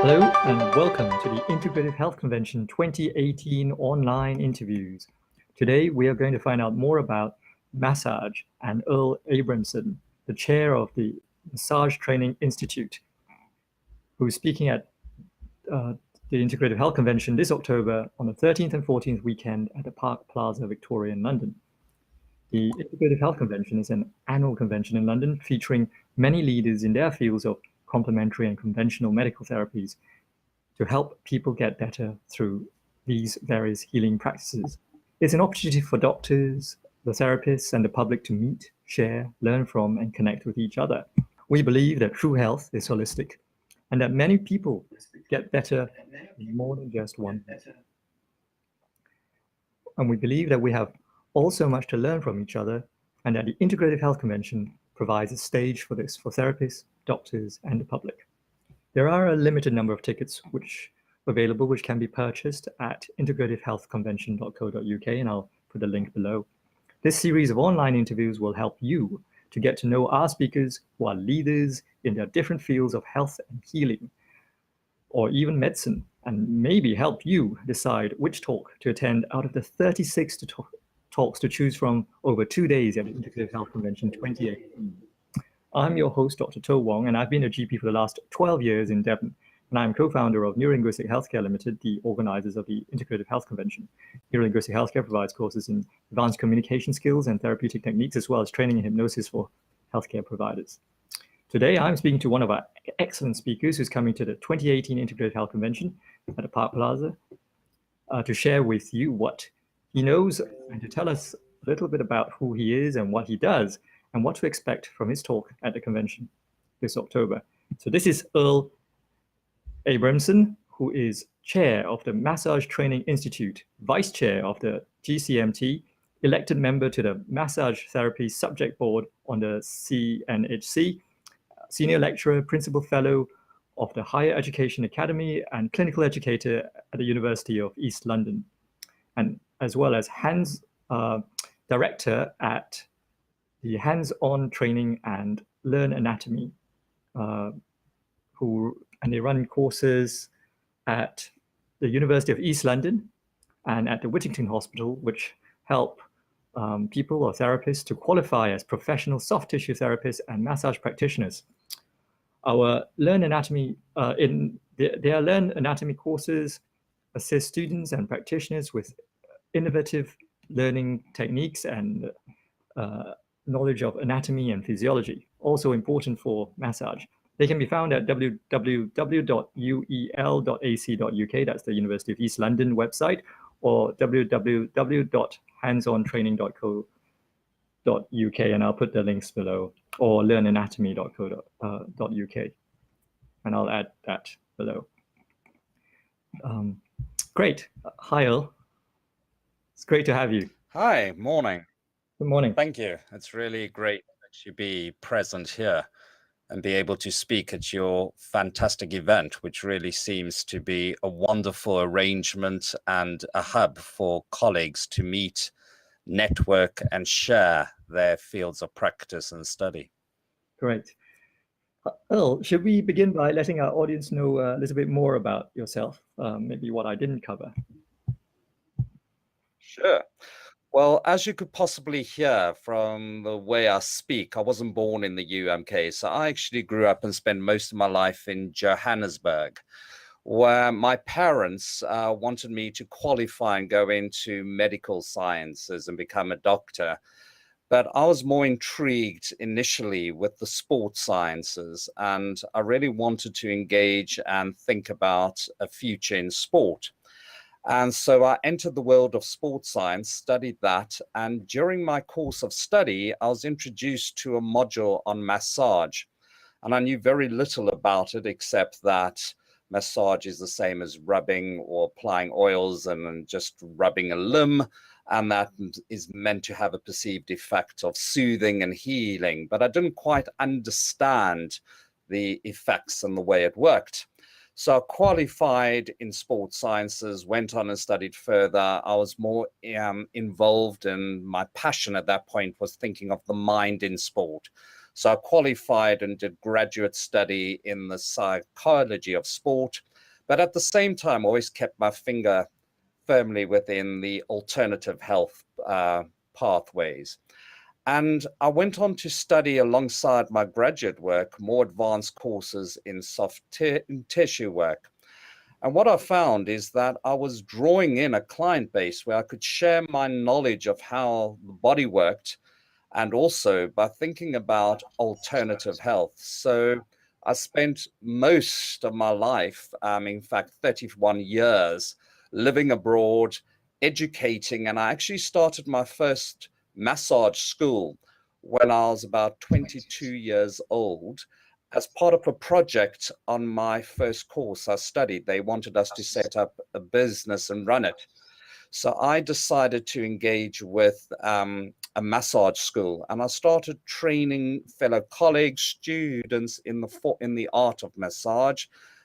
Hello and welcome to the Integrative Health Convention 2018 online interviews. Today we are going to find out more about massage and Earle Abrahamson, the chair of the Massage Training Institute, who's speaking at the Integrative Health Convention this October on the 13th and 14th weekend at the Park Plaza, Victoria in London. The Integrative Health Convention is an annual convention in London featuring many leaders in their fields of complementary and conventional medical therapies to help people get better through these various healing practices. It's an opportunity for doctors, the therapists, and the public to meet, share, learn from, and connect with each other. We believe that true health is holistic and that many people get better in more than just one. And we believe that we have all so much to learn from each other, and that the Integrative Health Convention provides a stage for this for therapists, doctors, and the public. There are a limited number of tickets which can be purchased at integrativehealthconvention.co.uk, and I'll put the link below. This series of online interviews will help you to get to know our speakers who are leaders in their different fields of health and healing, or even medicine, and maybe help you decide which talk to attend out of the 36 talks to choose from over 2 days at the Integrative Health Convention 2018. I'm your host, Dr. Wong, and I've been a GP for the last 12 years in Devon, and I'm co-founder of Neurolinguistic Healthcare Limited, the organizers of the Integrative Health Convention. Neurolinguistic Healthcare provides courses in advanced communication skills and therapeutic techniques, as well as training in hypnosis for healthcare providers. Today, I'm speaking to one of our excellent speakers who's coming to the 2018 Integrative Health Convention at the Park Plaza to share with you what he knows and to tell us a little bit about who he is and what he does and what to expect from his talk at the convention this October. So this is Earle Abrahamson, who is chair of the Massage Training Institute, vice chair of the GCMT, elected member to the Massage Therapy Subject Board on the CNHC, senior lecturer, principal fellow of the Higher Education Academy, and clinical educator at the University of East London, and as well as director at the Hands-On Training and Learn Anatomy, and they run courses at the University of East London and at the Whittington Hospital, which help people or therapists to qualify as professional soft tissue therapists and massage practitioners. Our Learn Anatomy, their Learn Anatomy courses assist students and practitioners with innovative learning techniques and knowledge of anatomy and physiology, also important for massage. They can be found at www.uel.ac.uk, that's the University of East London website, or www.handsontraining.co.uk, and I'll put the links below, or learnanatomy.co.uk, and I'll add that below. Great. Hi, Earle. It's great to have you. Hi, morning. Good morning. Thank you. It's really great to be present here and be able to speak at your fantastic event, which really seems to be a wonderful arrangement and a hub for colleagues to meet, network, and share their fields of practice and study. Great. Earle, should we begin by letting our audience know a little bit more about yourself, maybe what I didn't cover? Sure. Well, as you could possibly hear from the way I speak, I wasn't born in the UMK, so I actually grew up and spent most of my life in Johannesburg, where my parents wanted me to qualify and go into medical sciences and become a doctor. But I was more intrigued initially with the sports sciences, and I really wanted to engage and think about a future in sport. And so I entered the world of sports science, studied that, and during my course of study, I was introduced to a module on massage. And I knew very little about it, except that massage is the same as rubbing or applying oils and just rubbing a limb, and that is meant to have a perceived effect of soothing and healing. But I didn't quite understand the effects and the way it worked. So I qualified in sports sciences, went on and studied further. I was more involved, and my passion at that point was thinking of the mind in sport. So I qualified and did graduate study in the psychology of sport, But at the same time, always kept my finger firmly within the alternative health pathways. And I went on to study alongside my graduate work, more advanced courses in soft tissue work. And what I found is that I was drawing in a client base where I could share my knowledge of how the body worked, and also by thinking about alternative health. So I spent most of my life, in fact, 31 years, living abroad, educating, and I actually started my first massage school when I was about 22 years old. As part of a project on my first course I studied, they wanted us to set up a business and run it. So I decided to engage with a massage school, and I started training fellow colleagues, students in the art of massage,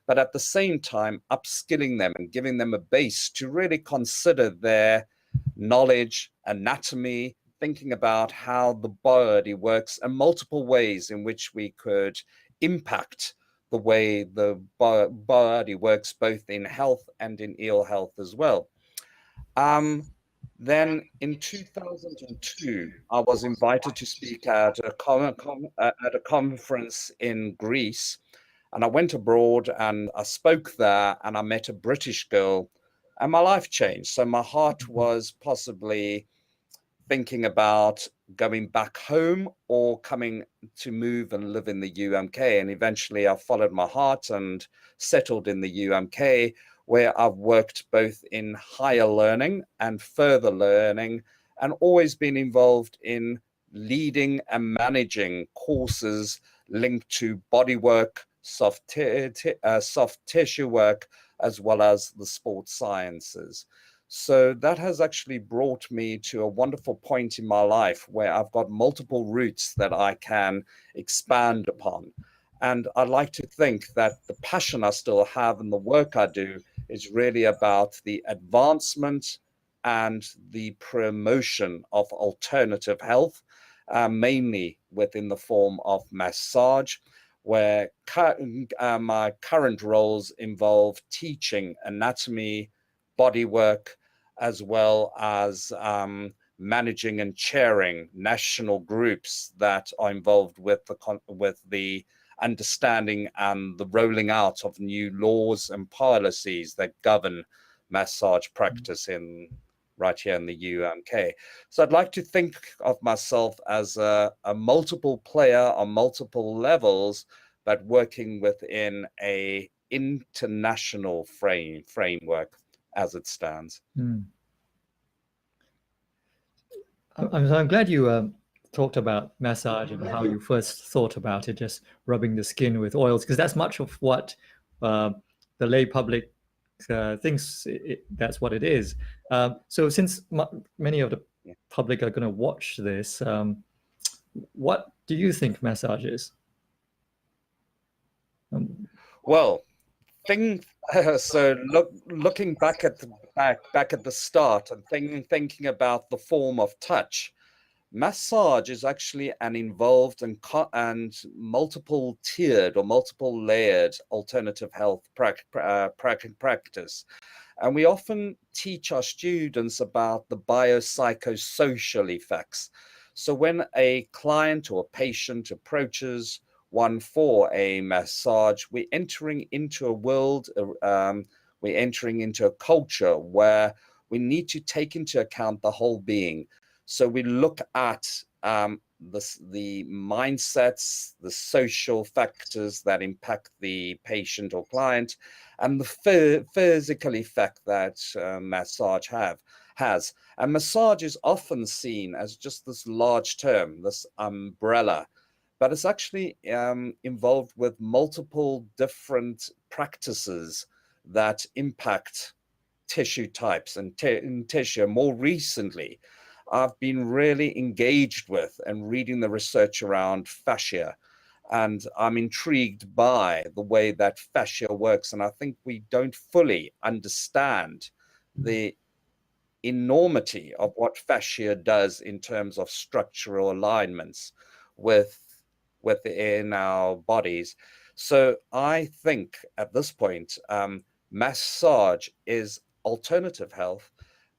but at the same time upskilling them and giving them a base to really consider their knowledge, anatomy, thinking about how the body works, and multiple ways in which we could impact the way the body works, both in health and in ill health as well. Then in 2002, I was invited to speak at a conference in Greece, and I went abroad and I spoke there, and I met a British girl, and my life changed. So my heart was possibly thinking about going back home or coming to move and live in the UMK. And eventually I followed my heart and settled in the UMK, where I've worked both in higher learning and further learning, and always been involved in leading and managing courses linked to body work, soft tissue work, as well as the sports sciences. So that has actually brought me to a wonderful point in my life where I've got multiple routes that I can expand upon. And I like to think that the passion I still have in the work I do is really about the advancement and the promotion of alternative health, mainly within the form of massage, where my current roles involve teaching anatomy, body work, as well as managing and chairing national groups that are involved with the understanding and the rolling out of new laws and policies that govern massage practice right here in the UMK. So I'd like to think of myself as a multiple player on multiple levels, but working within a international framework as it stands. I'm glad you talked about massage and how you first thought about it, just rubbing the skin with oils, because that's much of what the lay public thinks that's what it is. So since many of the public are going to watch this, what do you think massage is? Well, looking back at the start and thinking about the form of touch, massage is actually an involved and multiple tiered or multiple layered alternative health practice. And we often teach our students about the biopsychosocial effects. So when a client or a patient approaches one for a massage, we're entering into a world, we're entering into a culture where we need to take into account the whole being. So we look at the mindsets, the social factors that impact the patient or client, and the physical effect that massage has. And massage is often seen as just this large term, this umbrella, but it's actually involved with multiple different practices that impact tissue types and tissue. More recently, I've been really engaged with and reading the research around fascia, and I'm intrigued by the way that fascia works. And I think we don't fully understand the enormity of what fascia does in terms of structural alignments within our bodies. So I think at this point, massage is alternative health,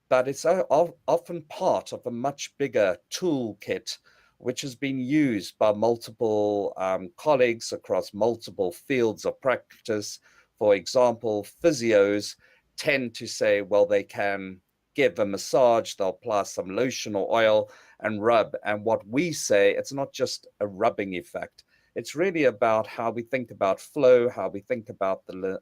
but it's often part of a much bigger toolkit which has been used by multiple colleagues across multiple fields of practice. For example, physios tend to say, well, they can give a massage, they'll apply some lotion or oil and rub. And what we say, it's not just a rubbing effect. It's really about how we think about flow, how we think about the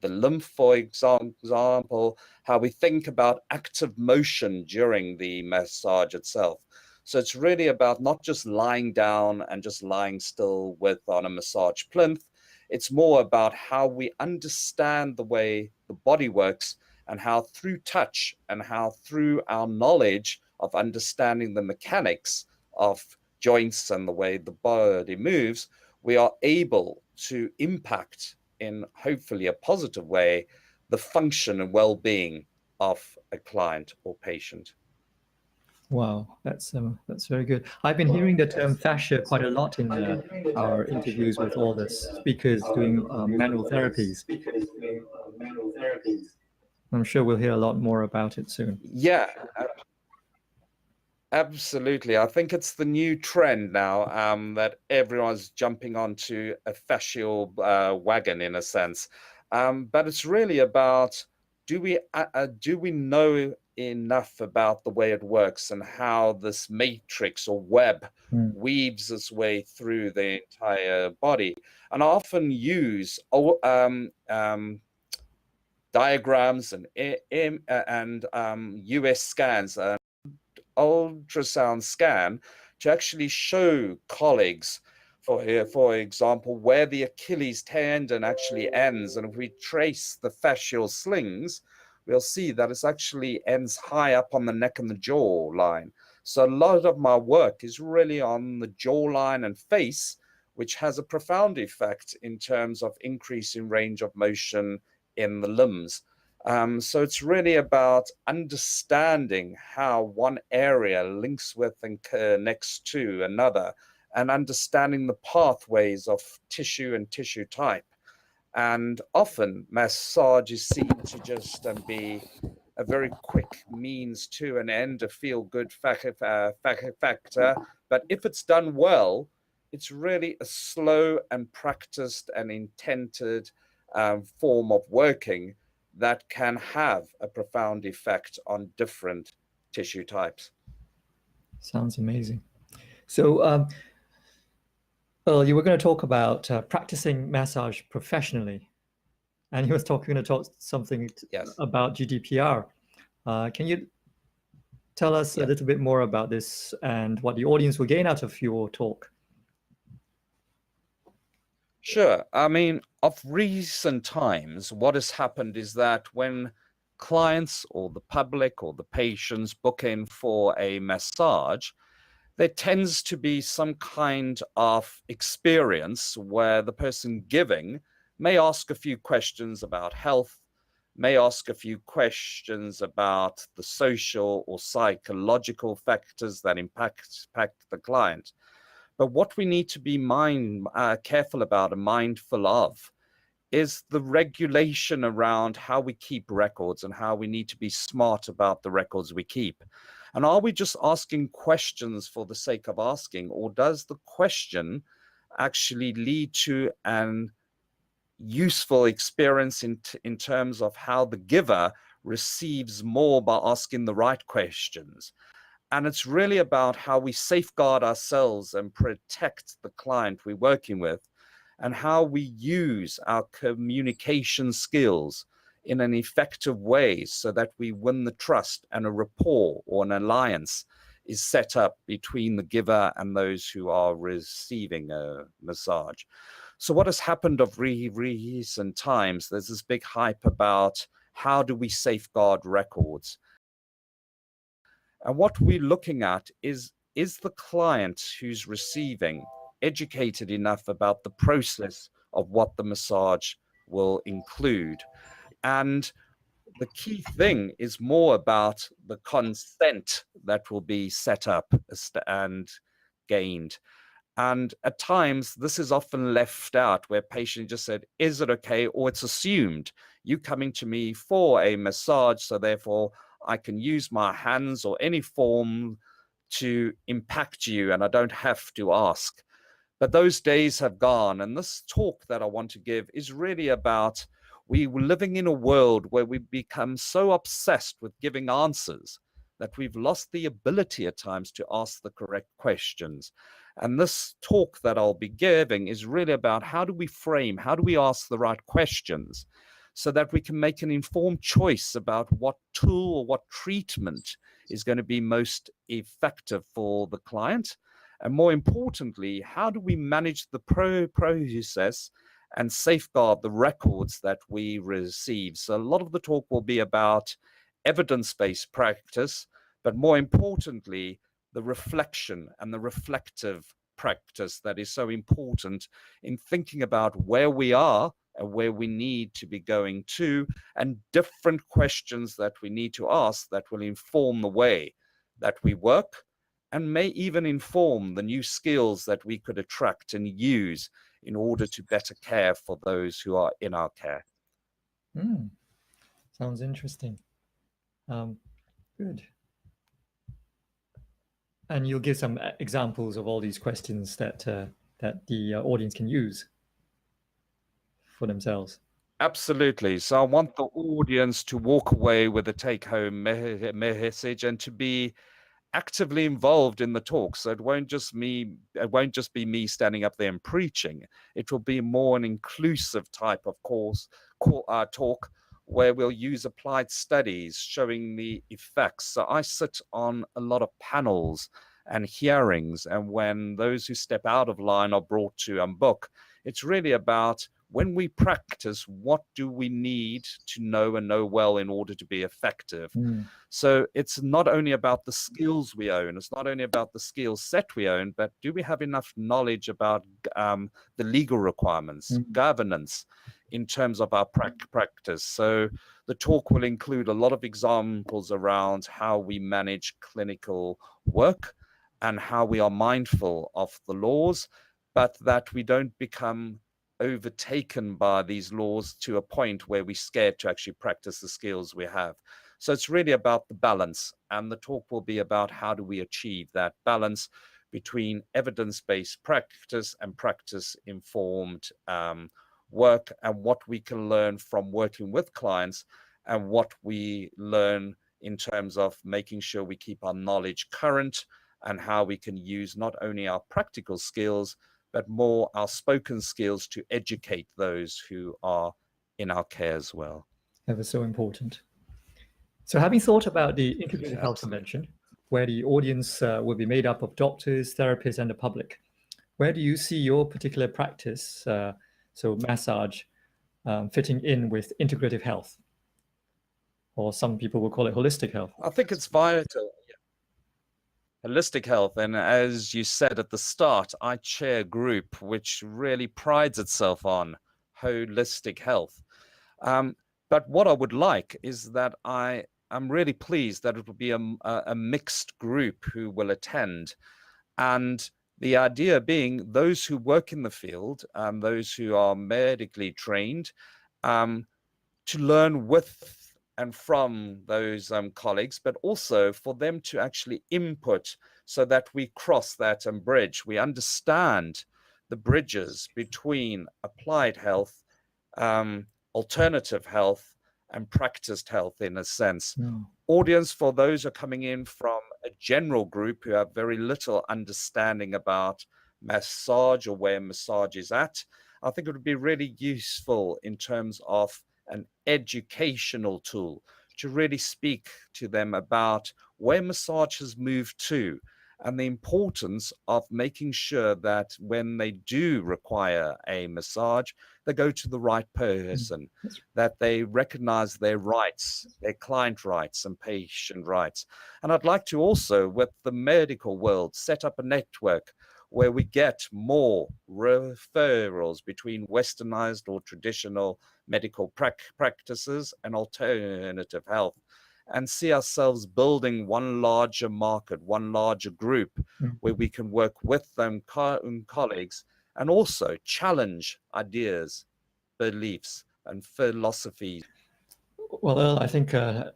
lymph, for example, how we think about active motion during the massage itself. So it's really about not just lying down and just lying still on a massage plinth. It's more about how we understand the way the body works, and how through touch and how through our knowledge of understanding the mechanics of joints and the way the body moves, we are able to impact in hopefully a positive way the function and well-being of a client or patient. Wow, that's very good. I've been hearing the term fascia quite a lot in our interviews with all the speakers doing manual therapies. I'm sure we'll hear a lot more about it soon. Yeah, absolutely. I think it's the new trend now that everyone's jumping onto a fascial wagon in a sense. But it's really about, do we know enough about the way it works and how this matrix or web weaves its way through the entire body? And I often use diagrams and US scans, ultrasound scan, to actually show colleagues, for example, where the Achilles tendon actually ends. And if we trace the fascial slings, we'll see that it actually ends high up on the neck and the jaw line. So a lot of my work is really on the jawline and face, which has a profound effect in terms of increasing range of motion in the limbs. So it's really about understanding how one area links with and connects to another, and understanding the pathways of tissue and tissue type. And often massage is seen to just be a very quick means to an end, a feel-good factor. But if it's done well, it's really a slow and practiced and intended form of working that can have a profound effect on different tissue types. Sounds amazing. So, Earle, you were going to talk about practicing massage professionally, and you were going to talk something about GDPR. Can you tell us a little bit more about this and what the audience will gain out of your talk? Sure. I mean, of recent times, what has happened is that when clients or the public or the patients book in for a massage, there tends to be some kind of experience where the person giving may ask a few questions about health, may ask a few questions about the social or psychological factors that impact the client. But what we need to be careful about and mindful of is the regulation around how we keep records and how we need to be smart about the records we keep. And are we just asking questions for the sake of asking, or does the question actually lead to an useful experience in terms of how the giver receives more by asking the right questions? And it's really about how we safeguard ourselves and protect the client we're working with, and how we use our communication skills in an effective way so that we win the trust and a rapport or an alliance is set up between the giver and those who are receiving a massage. So what has happened of recent times, there's this big hype about how do we safeguard records? And what we're looking at is the client who's receiving educated enough about the process of what the massage will include? And the key thing is more about the consent that will be set up and gained. And at times, this is often left out where patient just said, is it okay? Or it's assumed you coming to me for a massage, so therefore I can use my hands or any form to impact you and I don't have to ask. But those days have gone. And this talk that I want to give is really about we were living in a world where we become so obsessed with giving answers that we've lost the ability at times to ask the correct questions. And this talk that I'll be giving is really about how do we frame, how do we ask the right questions so that we can make an informed choice about what tool or what treatment is going to be most effective for the client. And more importantly, how do we manage the process and safeguard the records that we receive? So a lot of the talk will be about evidence-based practice, but more importantly, the reflection and the reflective practice that is so important in thinking about where we are and where we need to be going to, and different questions that we need to ask that will inform the way that we work and may even inform the new skills that we could attract and use in order to better care for those who are in our care. Sounds interesting. Good. And you'll give some examples of all these questions that that the audience can use for themselves. Absolutely. So I want the audience to walk away with a take-home message and to be actively involved in the talk. So it won't just be me standing up there and preaching. It will be more an inclusive type of talk where we'll use applied studies showing the effects. So I sit on a lot of panels and hearings, and when those who step out of line are brought to book, it's really about when we practice, what do we need to know and know well in order to be effective? So it's not only about the skills we own, it's not only about the skill set we own, but do we have enough knowledge about the legal requirements, governance in terms of our practice? So the talk will include a lot of examples around how we manage clinical work and how we are mindful of the laws, but that we don't become overtaken by these laws to a point where we're scared to actually practice the skills we have. So it's really about the balance, and the talk will be about how do we achieve that balance between evidence-based practice and practice-informed work, and what we can learn from working with clients and what we learn in terms of making sure we keep our knowledge current and how we can use not only our practical skills, but more our spoken skills to educate those who are in our care as well. That was so important. So having thought about the Integrative Health Convention, where the audience will be made up of doctors, therapists, and the public, where do you see your particular practice, so massage, fitting in with integrative health? Or some people will call it holistic health. I think it's vital. Holistic health, and as you said at the start, I chair a group which really prides itself on holistic health. But what I would like is that I'm really pleased that it will be a mixed group who will attend. And the idea being those who work in the field, those who are medically trained, to learn with and from those colleagues, but also for them to actually input so that we cross that bridge. We understand the bridges between applied health, alternative health, and practiced health in a sense. Audience for those who are coming in from a general group who have very little understanding about massage or where massage is at, I think it would be really useful in terms of an educational tool to really speak to them about where massage has moved to and the importance of making sure that when they do require a massage, they go to the right person, that they recognize their rights, their client rights and patient rights. And I'd like to also, with the medical world, set up a network where we get more referrals between westernized or traditional medical practices and alternative health. and see ourselves building one larger market, one larger group where we can work with them colleagues and also challenge ideas, beliefs, and philosophies. Well, Earle, I think that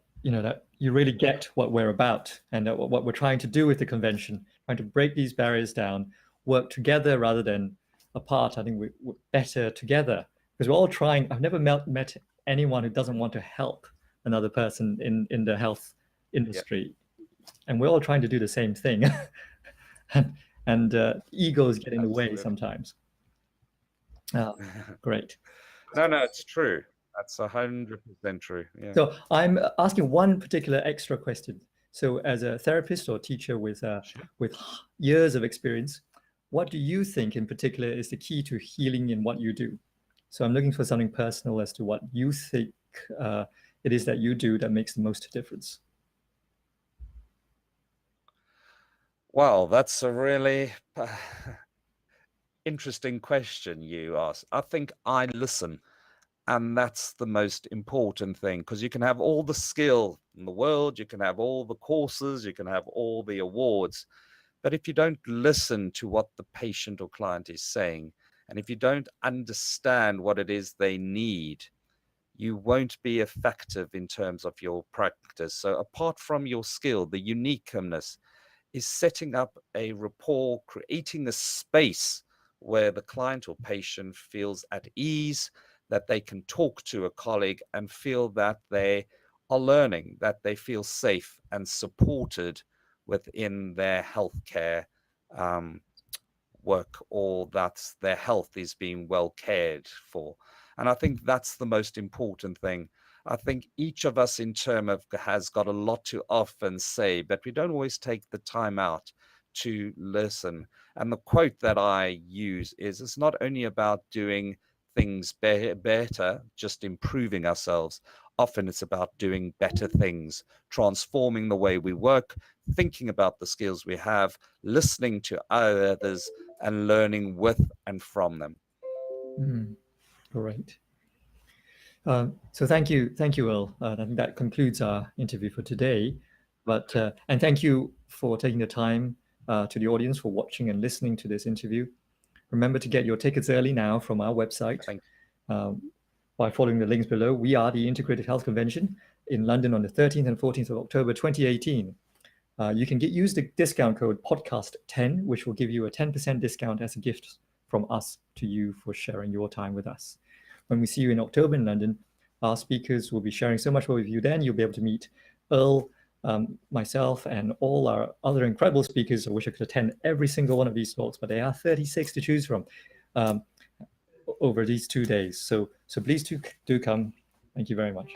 you really get what we're about and what we're trying to do with the convention, trying to break these barriers down, work together rather than apart. I think we're better together because we're all trying. I've never met anyone who doesn't want to help another person in the health industry, and we're all trying to do the same thing. and egos get in the way sometimes. Great. No, it's true. That's 100% true. Yeah. So I'm asking one particular extra question. So as a therapist or teacher with years of experience, what do you think in particular is the key to healing in what you do? So I'm looking for something personal as to what you think it is that you do that makes the most difference. Well, that's a really interesting question you asked. I think I listen. And that's the most important thing, because you can have all the skill in the world, you can have all the courses, you can have all the awards. But if you don't listen to what the patient or client is saying, and if you don't understand what it is they need, you won't be effective in terms of your practice. So apart from your skill, the uniqueness is setting up a rapport, creating a space where the client or patient feels at ease, that they can talk to a colleague and feel that they are learning, that they feel safe and supported within their healthcare work, or that their health is being well cared for. And I think that's the most important thing. I think each of us in term of has got a lot to often say, but we don't always take the time out to listen. And the quote that I use is, it's not only about doing things better, just improving ourselves. Often it's about doing better things, transforming the way we work, thinking about the skills we have, listening to others, and learning with and from them. Great. So thank you, Earle. I think that concludes our interview for today. But and thank you for taking the time to the audience for watching and listening to this interview. Remember to get your tickets early now from our website by following the links below. We are the Integrated Health Convention in London on the 13th and 14th of October 2018. You can use the discount code podcast10, which will give you a 10% discount as a gift from us to you for sharing your time with us. When we see you in October in London, our speakers will be sharing so much more with you then. You'll be able to meet Earle, myself, and all our other incredible speakers. I wish I could attend every single one of these talks, but there are 36 to choose from over these 2 days. So please do come. Thank you very much.